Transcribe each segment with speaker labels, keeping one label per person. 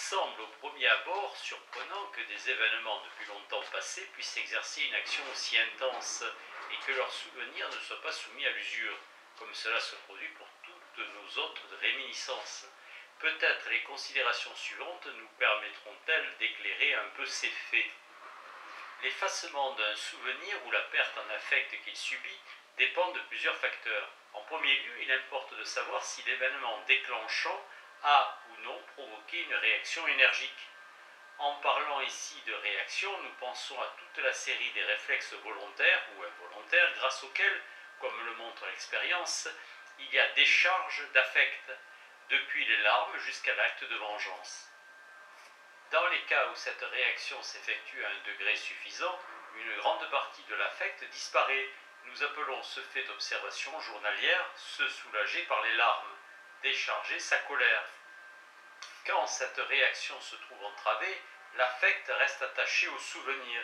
Speaker 1: semble au premier abord surprenant que des événements depuis longtemps passés puissent exercer une action aussi intense et que leurs souvenirs ne soient pas soumis à l'usure, comme cela se produit pour toutes nos autres réminiscences. Peut-être les considérations suivantes nous permettront-elles d'éclairer un peu ces faits. L'effacement d'un souvenir ou la perte en affect qu'il subit dépend de plusieurs facteurs. En premier lieu, il importe de savoir si l'événement déclenchant a ou non provoqué une réaction énergique. En parlant ici de réaction, nous pensons à toute la série des réflexes volontaires ou involontaires grâce auxquels, comme le montre l'expérience, il y a décharge d'affect, depuis les larmes jusqu'à l'acte de vengeance. Dans les cas où cette réaction s'effectue à un degré suffisant, une grande partie de l'affect disparaît. Nous appelons ce fait d'observation journalière se soulager par les larmes, décharger sa colère. Quand cette réaction se trouve entravée, l'affect reste attaché au souvenir.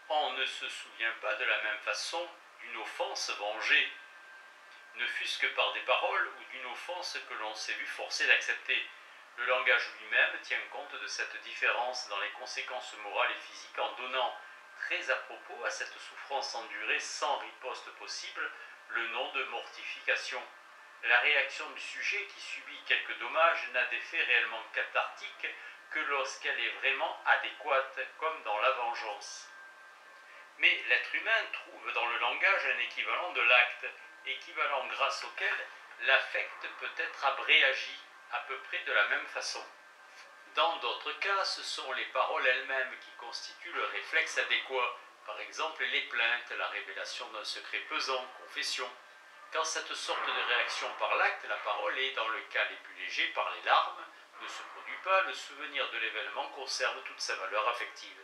Speaker 1: On ne se souvient pas de la même façon d'une offense vengée, ne fût-ce que par des paroles ou d'une offense que l'on s'est vu forcé d'accepter. Le langage lui-même tient compte de cette différence dans les conséquences morales et physiques en donnant très à propos à cette souffrance endurée sans riposte possible le nom de mortification. La réaction du sujet qui subit quelques dommages n'a d'effet réellement cathartique que lorsqu'elle est vraiment adéquate, comme dans la vengeance. Mais l'être humain trouve dans le langage un équivalent de l'acte, équivalent grâce auquel l'affect peut être abréagi à peu près de la même façon. Dans d'autres cas, ce sont les paroles elles-mêmes qui constituent le réflexe adéquat, par exemple les plaintes, la révélation d'un secret pesant, confession. Quand cette sorte de réaction par l'acte, la parole est, dans le cas les plus légers, par les larmes, ne se produit pas, le souvenir de l'événement conserve toute sa valeur affective.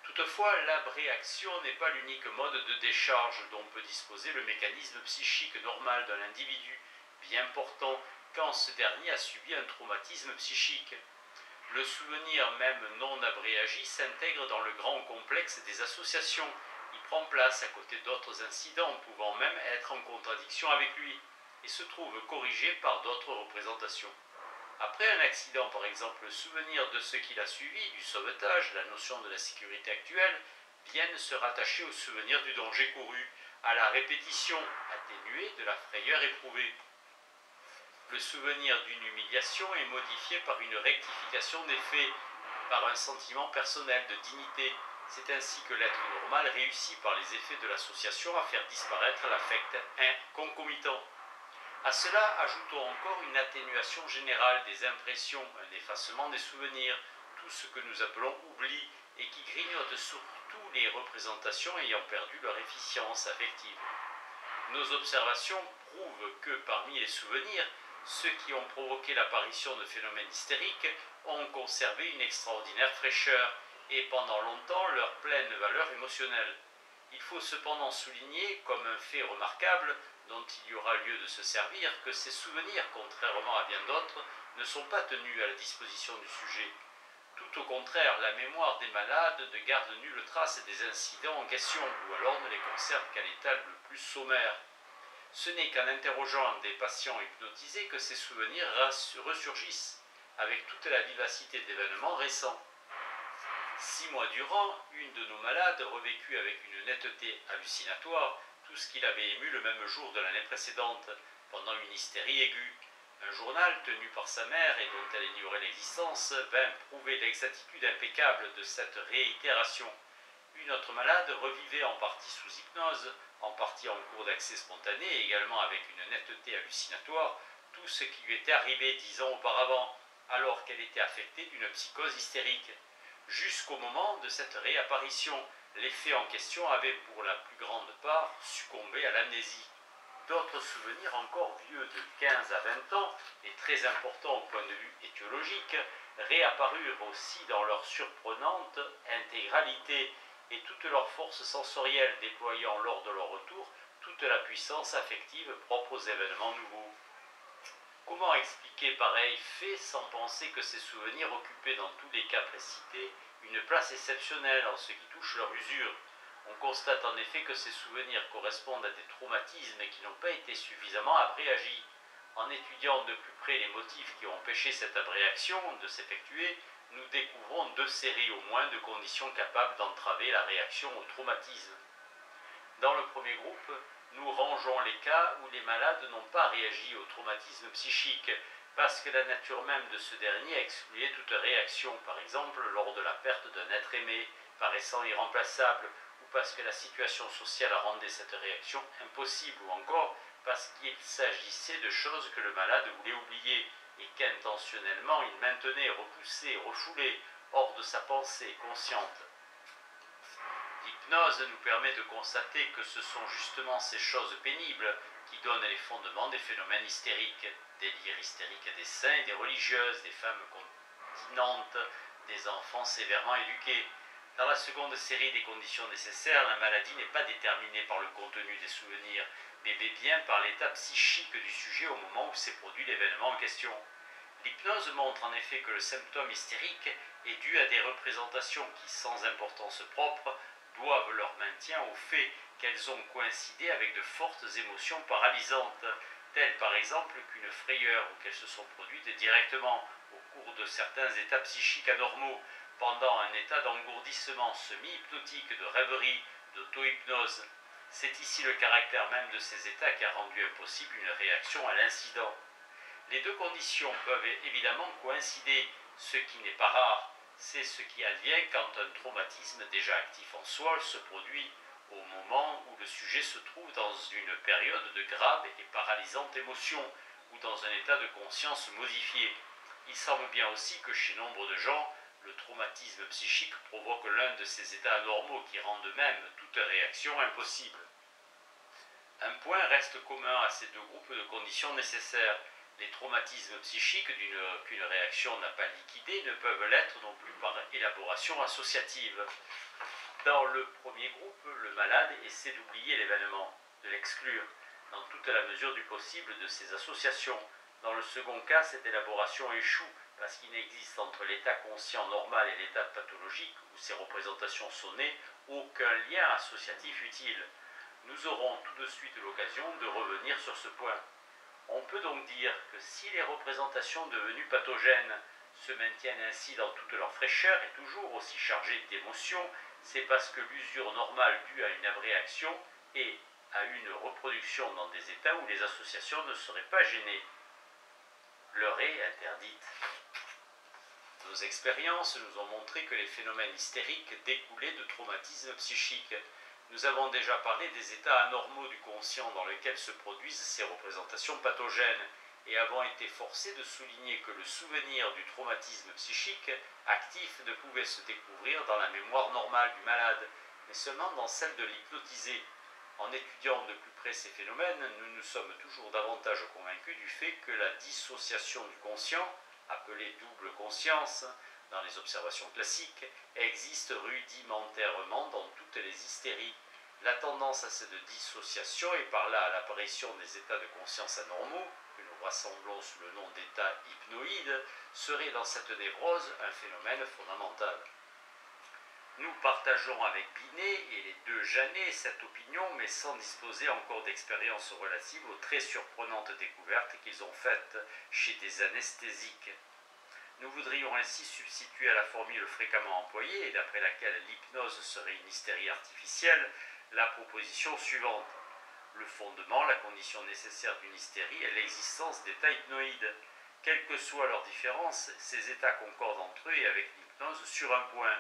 Speaker 1: Toutefois, l'abréaction n'est pas l'unique mode de décharge dont peut disposer le mécanisme psychique normal d'un individu, bien portant quand ce dernier a subi un traumatisme psychique. Le souvenir même non abréagi s'intègre dans le grand complexe des associations. Il prend place à côté d'autres incidents pouvant même être en contradiction avec lui et se trouve corrigé par d'autres représentations. Après un accident, par exemple, le souvenir de ce qu'il a suivi, du sauvetage, la notion de la sécurité actuelle, viennent se rattacher au souvenir du danger couru, à la répétition atténuée de la frayeur éprouvée. Le souvenir d'une humiliation est modifié par une rectification des faits, par un sentiment personnel de dignité. C'est ainsi que l'être normal réussit par les effets de l'association à faire disparaître l'affect concomitant. À cela, ajoutons encore une atténuation générale des impressions, un effacement des souvenirs, tout ce que nous appelons oubli et qui grignote surtout les représentations ayant perdu leur efficience affective. Nos observations prouvent que parmi les souvenirs, ceux qui ont provoqué l'apparition de phénomènes hystériques ont conservé une extraordinaire fraîcheur et pendant longtemps leur pleine valeur émotionnelle. Il faut cependant souligner, comme un fait remarquable dont il y aura lieu de se servir, que ces souvenirs, contrairement à bien d'autres, ne sont pas tenus à la disposition du sujet. Tout au contraire, la mémoire des malades ne garde nulle trace des incidents en question, ou alors ne les conserve qu'à l'état le plus sommaire. Ce n'est qu'en interrogeant des patients hypnotisés que ces souvenirs ressurgissent, avec toute la vivacité d'événements récents. 6 mois durant, une de nos malades revécut avec une netteté hallucinatoire tout ce qu'il avait ému le même jour de l'année précédente, pendant une hystérie aiguë. Un journal tenu par sa mère et dont elle ignorait l'existence vint prouver l'exactitude impeccable de cette réitération. Une autre malade revivait en partie sous hypnose, en partie en cours d'accès spontané et également avec une netteté hallucinatoire, tout ce qui lui était arrivé 10 ans auparavant, alors qu'elle était affectée d'une psychose hystérique. Jusqu'au moment de cette réapparition, les faits en question avaient pour la plus grande part succombé à l'amnésie. D'autres souvenirs encore vieux de 15 à 20 ans, et très importants au point de vue étiologique, réapparurent aussi dans leur surprenante intégralité et toute leur force sensorielle déployant lors de leur retour toute la puissance affective propre aux événements nouveaux. Comment expliquer pareil fait sans penser que ces souvenirs occupaient dans tous les cas précités une place exceptionnelle en ce qui touche leur usure? On constate en effet que ces souvenirs correspondent à des traumatismes qui n'ont pas été suffisamment abréagis. En étudiant de plus près les motifs qui ont empêché cette abréaction de s'effectuer, nous découvrons 2 séries au moins de conditions capables d'entraver la réaction au traumatisme. Dans le premier groupe, nous rangeons les cas où les malades n'ont pas réagi au traumatisme psychique, parce que la nature même de ce dernier excluait toute réaction, par exemple lors de la perte d'un être aimé, paraissant irremplaçable, ou parce que la situation sociale rendait cette réaction impossible, ou encore parce qu'il s'agissait de choses que le malade voulait oublier et qu'intentionnellement il maintenait, repoussait, refoulait hors de sa pensée consciente. L'hypnose nous permet de constater que ce sont justement ces choses pénibles qui donnent les fondements des phénomènes hystériques, délires hystériques des saints et des religieuses, des femmes continentes, des enfants sévèrement éduqués. Dans la seconde série des conditions nécessaires, la maladie n'est pas déterminée par le contenu des souvenirs, mais bien par l'état psychique du sujet au moment où s'est produit l'événement en question. L'hypnose montre en effet que le symptôme hystérique est dû à des représentations qui, sans importance propre, doivent leur maintien au fait qu'elles ont coïncidé avec de fortes émotions paralysantes, telles par exemple qu'une frayeur ou qu'elles se sont produites directement au cours de certains états psychiques anormaux, pendant un état d'engourdissement semi-hypnotique, de rêverie, d'auto-hypnose. C'est ici le caractère même de ces états qui a rendu impossible une réaction à l'incident. Les deux conditions peuvent évidemment coïncider, ce qui n'est pas rare. C'est ce qui advient quand un traumatisme déjà actif en soi se produit au moment où le sujet se trouve dans une période de grave et paralysante émotion ou dans un état de conscience modifié. Il semble bien aussi que chez nombre de gens, le traumatisme psychique provoque l'un de ces états anormaux qui rendent même toute réaction impossible. Un point reste commun à ces deux groupes de conditions nécessaires. Les traumatismes psychiques qu'une réaction n'a pas liquidés ne peuvent l'être non plus par élaboration associative. Dans le premier groupe, le malade essaie d'oublier l'événement, de l'exclure, dans toute la mesure du possible de ses associations. Dans le second cas, cette élaboration échoue parce qu'il n'existe entre l'état conscient normal et l'état pathologique où ces représentations sont nées aucun lien associatif utile. Nous aurons tout de suite l'occasion de revenir sur ce point. On peut donc dire que si les représentations devenues pathogènes se maintiennent ainsi dans toute leur fraîcheur et toujours aussi chargées d'émotions, c'est parce que l'usure normale due à une abréaction et à une reproduction dans des états où les associations ne seraient pas gênées leur est interdite. Nos expériences nous ont montré que les phénomènes hystériques découlaient de traumatismes psychiques. Nous avons déjà parlé des états anormaux du conscient dans lesquels se produisent ces représentations pathogènes et avons été forcés de souligner que le souvenir du traumatisme psychique actif ne pouvait se découvrir dans la mémoire normale du malade, mais seulement dans celle de l'hypnotisé. En étudiant de plus près ces phénomènes, nous nous sommes toujours davantage convaincus du fait que la dissociation du conscient, appelée double conscience dans les observations classiques, existe rudimentairement dans toutes les hystéries. La tendance à cette dissociation et par là à l'apparition des états de conscience anormaux, que nous rassemblons sous le nom d'état hypnoïde, serait dans cette névrose un phénomène fondamental. Nous partageons avec Binet et les deux Janet cette opinion, mais sans disposer encore d'expériences relatives aux très surprenantes découvertes qu'ils ont faites chez des anesthésiques. Nous voudrions ainsi substituer à la formule fréquemment employée, et d'après laquelle l'hypnose serait une hystérie artificielle, la proposition suivante. Le fondement, la condition nécessaire d'une hystérie est l'existence d'états hypnoïdes. Quelle que soit leur différence, ces états concordent entre eux et avec l'hypnose sur un point.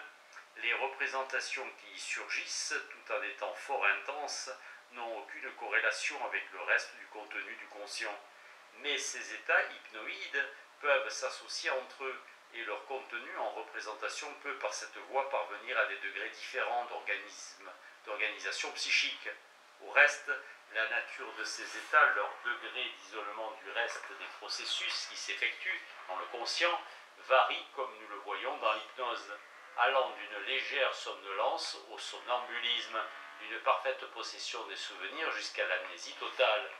Speaker 1: Les représentations qui y surgissent, tout en étant fort intenses, n'ont aucune corrélation avec le reste du contenu du conscient. Mais ces états hypnoïdes peuvent s'associer entre eux, et leur contenu en représentation peut par cette voie parvenir à des degrés différents d'organisation psychique. Au reste, la nature de ces états, leur degré d'isolement du reste des processus qui s'effectuent dans le conscient, varie comme nous le voyons dans l'hypnose, allant d'une légère somnolence au somnambulisme, d'une parfaite possession des souvenirs jusqu'à l'amnésie totale.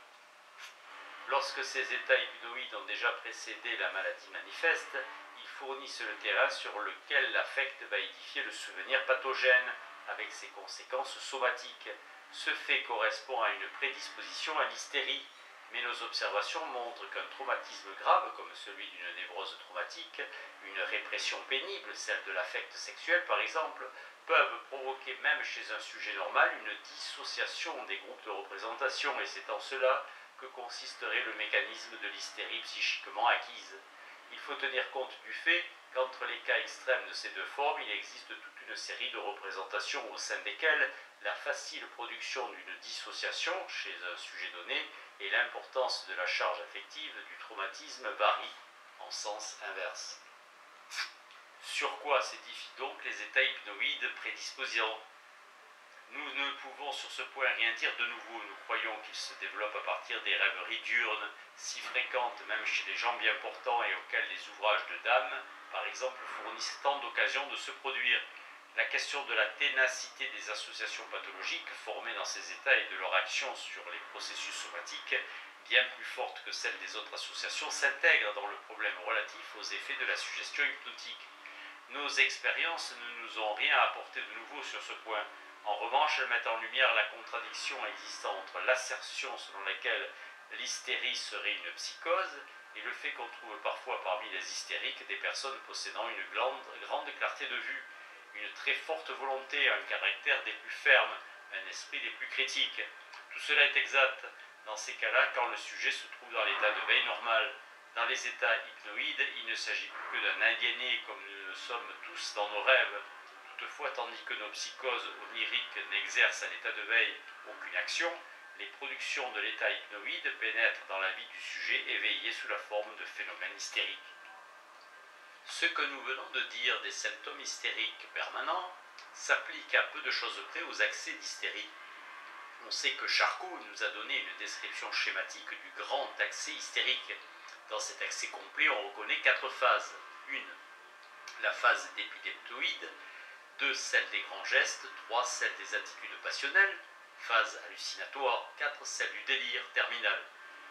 Speaker 1: Lorsque ces états hypnoïdes ont déjà précédé la maladie manifeste, ils fournissent le terrain sur lequel l'affect va édifier le souvenir pathogène, avec ses conséquences somatiques. Ce fait correspond à une prédisposition à l'hystérie, Mais nos observations montrent qu'un traumatisme grave, comme celui d'une névrose traumatique, une répression pénible, celle de l'affect sexuel par exemple, peuvent provoquer même chez un sujet normal une dissociation des groupes de représentation, et c'est en cela que consisterait le mécanisme de l'hystérie psychiquement acquise. Il faut tenir compte du fait qu'entre les cas extrêmes de ces deux formes, il existe toute une série de représentations au sein desquelles la facile production d'une dissociation chez un sujet donné et l'importance de la charge affective du traumatisme varient en sens inverse. Sur quoi s'édifient donc les états hypnoïdes prédisposants? Nous ne pouvons sur ce point rien dire de nouveau. Nous croyons qu'ils se développent à partir des rêveries diurnes, si fréquentes même chez les gens bien portants et auxquels les ouvrages de dames, par exemple, fournissent tant d'occasions de se produire. La question de la ténacité des associations pathologiques formées dans ces états et de leur action sur les processus somatiques, bien plus forte que celle des autres associations, s'intègre dans le problème relatif aux effets de la suggestion hypnotique. Nos expériences ne nous ont rien apporté de nouveau sur ce point. En revanche, elles mettent en lumière la contradiction existant entre l'assertion selon laquelle l'hystérie serait une psychose et le fait qu'on trouve parfois parmi les hystériques des personnes possédant une grande clarté de vue, une très forte volonté, un caractère des plus fermes, un esprit des plus critiques. Tout cela est exact dans ces cas-là quand le sujet se trouve dans l'état de veille normal. Dans les états hypnoïdes, il ne s'agit plus que d'un aliéné comme nous le sommes tous dans nos rêves. Toutefois, tandis que nos psychoses oniriques n'exercent à l'état de veille aucune action, les productions de l'état hypnoïde pénètrent dans la vie du sujet éveillé sous la forme de phénomènes hystériques. Ce que nous venons de dire des symptômes hystériques permanents s'applique à peu de choses près aux accès d'hystérie. On sait que Charcot nous a donné une description schématique du grand accès hystérique. Dans cet accès complet, on reconnaît 4 phases. 1. La phase d'épileptoïde. 2. Celle des grands gestes. 3. Celle des attitudes passionnelles. Phase hallucinatoire. 4. Celle du délire terminal.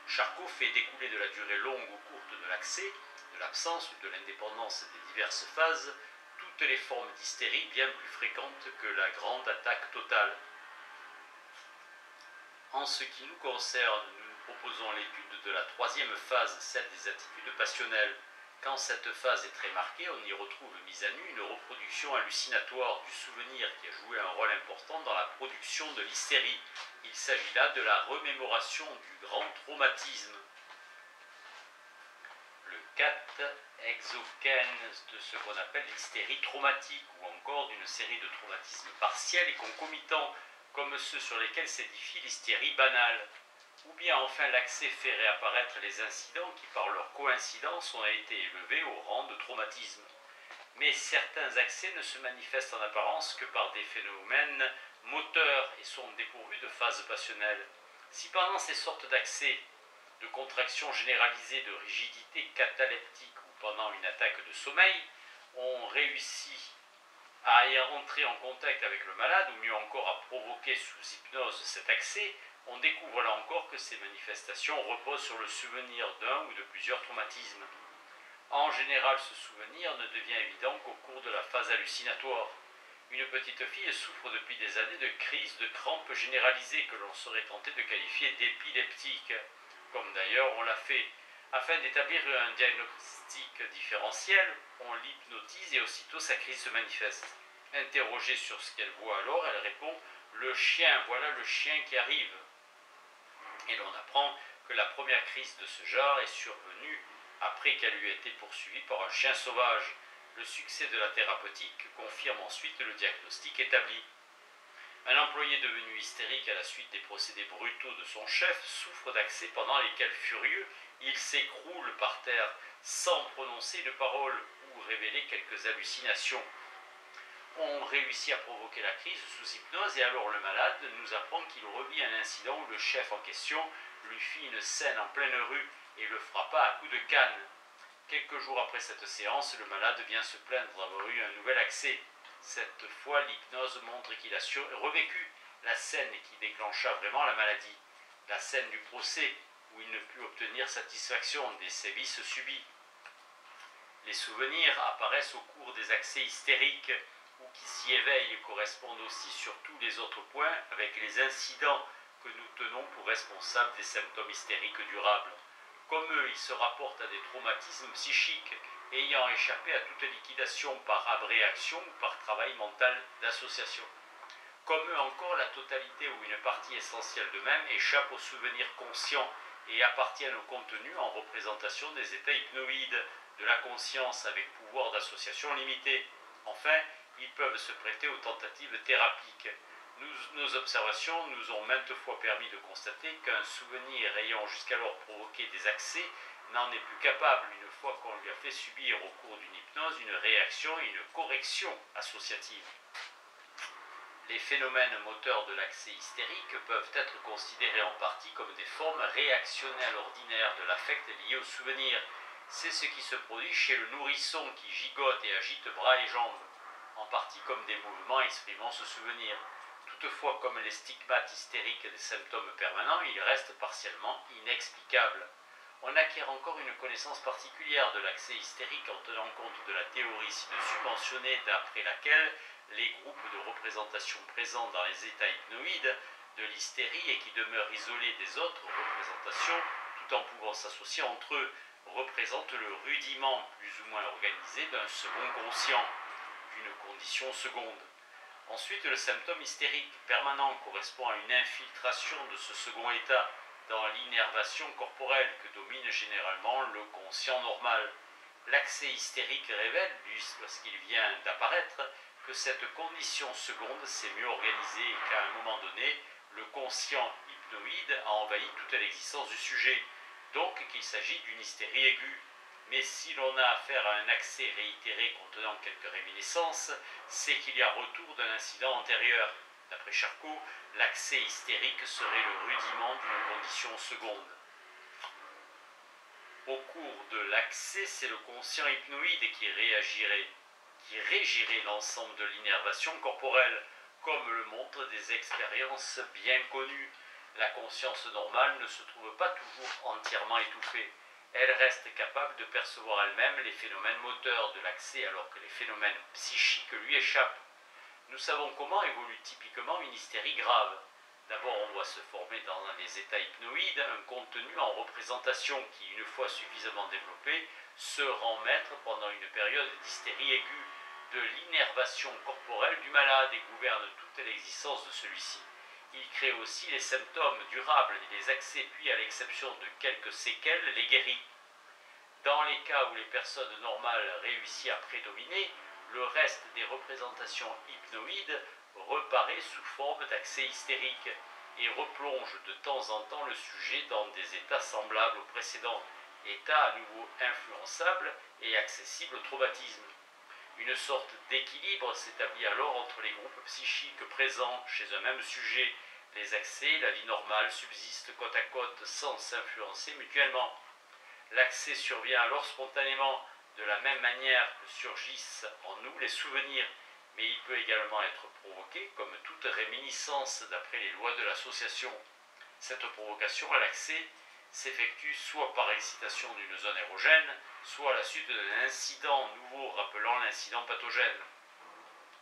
Speaker 1: Charcot fait découler de la durée longue ou courte de l'accès, de l'absence ou de l'indépendance des diverses phases, toutes les formes d'hystérie bien plus fréquentes que la grande attaque totale. En ce qui nous concerne, nous proposons l'étude de la 3e phase, celle des attitudes passionnelles. Quand cette phase est très marquée, on y retrouve mise à nu une reproduction hallucinatoire du souvenir qui a joué un rôle important dans la production de l'hystérie. Il s'agit là de la remémoration du grand traumatisme. Le 4 exochène de ce qu'on appelle l'hystérie traumatique ou encore d'une série de traumatismes partiels et concomitants comme ceux sur lesquels s'édifie l'hystérie banale. Ou bien enfin l'accès fait réapparaître les incidents qui par leur coïncidence ont été élevés au rang de traumatisme. Mais certains accès ne se manifestent en apparence que par des phénomènes moteurs et sont dépourvus de phase passionnelle. Si pendant ces sortes d'accès, de contraction généralisée, de rigidité cataleptique ou pendant une attaque de sommeil, on réussit à y entrer en contact avec le malade ou mieux encore à provoquer sous hypnose cet accès, on découvre là encore que ces manifestations reposent sur le souvenir d'un ou de plusieurs traumatismes. En général, ce souvenir ne devient évident qu'au cours de la phase hallucinatoire. Une petite fille souffre depuis des années de crises de crampes généralisées que l'on serait tenté de qualifier d'épileptiques, comme d'ailleurs on l'a fait. Afin d'établir un diagnostic différentiel, on l'hypnotise et aussitôt sa crise se manifeste. Interrogée sur ce qu'elle voit alors, elle répond « Le chien, voilà le chien qui arrive ». Et l'on apprend que la première crise de ce genre est survenue après qu'elle eut été poursuivie par un chien sauvage. Le succès de la thérapeutique confirme ensuite le diagnostic établi. Un employé devenu hystérique à la suite des procédés brutaux de son chef souffre d'accès pendant lesquels, furieux, il s'écroule par terre sans prononcer une parole ou révéler quelques hallucinations. On réussit à provoquer la crise sous hypnose et alors le malade nous apprend qu'il revit un incident où le chef en question lui fit une scène en pleine rue et le frappa à coups de canne. Quelques jours après cette séance, le malade vient se plaindre d'avoir eu un nouvel accès. Cette fois, l'hypnose montre qu'il a revécu la scène qui déclencha vraiment la maladie, la scène du procès où il ne put obtenir satisfaction des sévices subis. Les souvenirs apparaissent au cours des accès hystériques ou qui s'y éveillent correspondent aussi sur tous les autres points avec les incidents que nous tenons pour responsables des symptômes hystériques durables. Comme eux, ils se rapportent à des traumatismes psychiques ayant échappé à toute liquidation par abréaction ou par travail mental d'association. Comme eux encore, la totalité ou une partie essentielle d'eux-mêmes échappe aux souvenirs conscients et appartiennent au contenu en représentation des états hypnoïdes de la conscience avec pouvoir d'association limité. Enfin, ils peuvent se prêter aux tentatives thérapiques. Nos observations nous ont maintes fois permis de constater qu'un souvenir ayant jusqu'alors provoqué des accès n'en est plus capable une fois qu'on lui a fait subir au cours d'une hypnose une réaction et une correction associative. Les phénomènes moteurs de l'accès hystérique peuvent être considérés en partie comme des formes réactionnelles ordinaires de l'affect lié au souvenir. C'est ce qui se produit chez le nourrisson qui gigote et agite bras et jambes, en partie comme des mouvements exprimant ce souvenir. Toutefois, comme les stigmates hystériques des symptômes permanents, ils restent partiellement inexplicables. On acquiert encore une connaissance particulière de l'accès hystérique en tenant compte de la théorie ci-dessus mentionnée d'après laquelle les groupes de représentation présents dans les états hypnoïdes de l'hystérie et qui demeurent isolés des autres représentations tout en pouvant s'associer entre eux représentent le rudiment plus ou moins organisé d'un second conscient, d'une condition seconde. Ensuite, le symptôme hystérique permanent correspond à une infiltration de ce second état dans l'innervation corporelle que domine généralement le conscient normal. L'accès hystérique révèle, lui, lorsqu'il vient d'apparaître, que cette condition seconde s'est mieux organisée et qu'à un moment donné, le conscient hypnoïde a envahi toute l'existence du sujet, donc qu'il s'agit d'une hystérie aiguë. Mais si l'on a affaire à un accès réitéré contenant quelques réminiscences, c'est qu'il y a retour d'un incident antérieur. D'après Charcot, l'accès hystérique serait le rudiment d'une condition seconde. Au cours de l'accès, c'est le conscient hypnoïde qui régirait l'ensemble de l'innervation corporelle, comme le montrent des expériences bien connues. La conscience normale ne se trouve pas toujours entièrement étouffée. Elle reste capable de percevoir elle-même les phénomènes moteurs de l'accès alors que les phénomènes psychiques lui échappent. Nous savons comment évolue typiquement une hystérie grave. D'abord, on voit se former dans les états hypnoïdes un contenu en représentation qui, une fois suffisamment développé, se rend maître pendant une période d'hystérie aiguë de l'innervation corporelle du malade et gouverne toute l'existence de celui-ci. Il crée aussi les symptômes durables et les accès, puis à l'exception de quelques séquelles, les guérit. Dans les cas où les personnes normales réussissent à prédominer, le reste des représentations hypnoïdes reparaît sous forme d'accès hystérique et replonge de temps en temps le sujet dans des états semblables aux précédents, états à nouveau influençables et accessibles au traumatisme. Une sorte d'équilibre s'établit alors entre les groupes psychiques présents chez un même sujet. Les accès et la vie normale subsistent côte à côte sans s'influencer mutuellement. L'accès survient alors spontanément, de la même manière que surgissent en nous les souvenirs, mais il peut également être provoqué comme toute réminiscence d'après les lois de l'association. Cette provocation à l'accès s'effectue soit par excitation d'une zone érogène, soit à la suite d'un incident nouveau rappelant l'incident pathogène.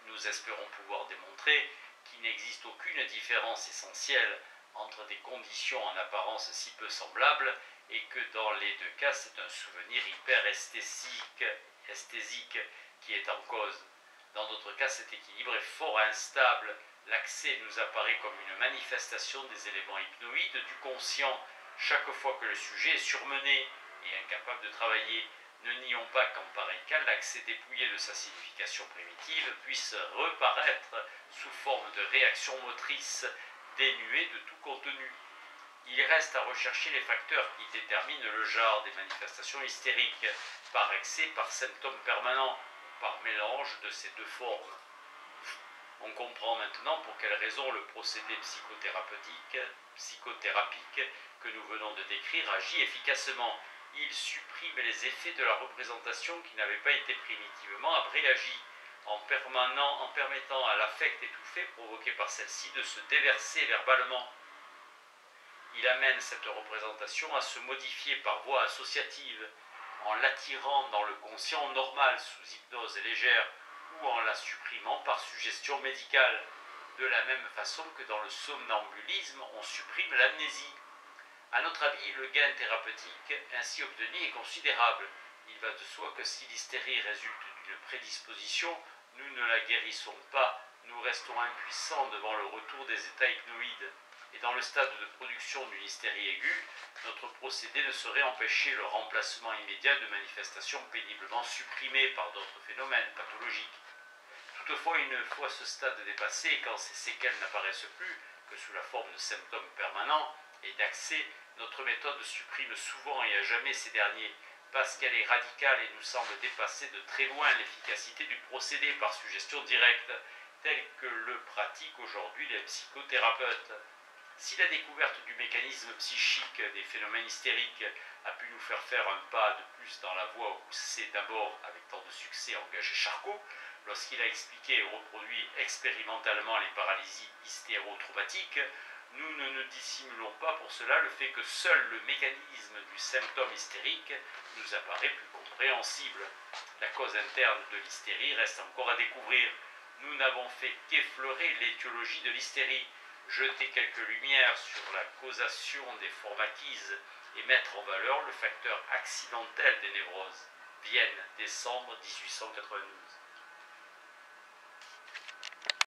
Speaker 1: Nous espérons pouvoir démontrer qu'il n'existe aucune différence essentielle entre des conditions en apparence si peu semblables et que dans les deux cas, c'est un souvenir hyperesthésique qui est en cause. Dans d'autres cas, cet équilibre est fort instable. L'accès nous apparaît comme une manifestation des éléments hypnoïdes du conscient chaque fois que le sujet est surmené et incapable de travailler. Ne nions pas qu'en pareil cas, l'accès dépouillé de sa signification primitive puisse reparaître sous forme de réaction motrice dénuée de tout contenu. Il reste à rechercher les facteurs qui déterminent le genre des manifestations hystériques, par excès, par symptômes permanents, ou par mélange de ces deux formes. On comprend maintenant pour quelles raisons le procédé psychothérapique que nous venons de décrire agit efficacement. Il supprime les effets de la représentation qui n'avaient pas été primitivement abréagis, en permettant à l'affect étouffé provoqué par celle-ci de se déverser verbalement. Il amène cette représentation à se modifier par voie associative, en l'attirant dans le conscient normal sous hypnose légère ou en la supprimant par suggestion médicale. de la même façon que dans le somnambulisme, on supprime l'amnésie. À notre avis, le gain thérapeutique ainsi obtenu est considérable. Il va de soi que si l'hystérie résulte d'une prédisposition, nous ne la guérissons pas, nous restons impuissants devant le retour des états hypnoïdes. Et dans le stade de production d'une hystérie aiguë, notre procédé ne saurait empêcher le remplacement immédiat de manifestations péniblement supprimées par d'autres phénomènes pathologiques. Toutefois, une fois ce stade dépassé, et quand ces séquelles n'apparaissent plus que sous la forme de symptômes permanents et d'accès, notre méthode supprime souvent et à jamais ces derniers, parce qu'elle est radicale et nous semble dépasser de très loin l'efficacité du procédé par suggestion directe, tel que le pratiquent aujourd'hui les psychothérapeutes. Si la découverte du mécanisme psychique des phénomènes hystériques a pu nous faire un pas de plus dans la voie où s'est d'abord, avec tant de succès, engagé Charcot, lorsqu'il a expliqué et reproduit expérimentalement les paralysies hystérotraumatiques, nous ne dissimulons pas pour cela le fait que seul le mécanisme du symptôme hystérique nous apparaît plus compréhensible. La cause interne de l'hystérie reste encore à découvrir. Nous n'avons fait qu'effleurer l'étiologie de l'hystérie, jeter quelques lumières sur la causation des formatises et mettre en valeur le facteur accidentel des névroses. Vienne, décembre 1892.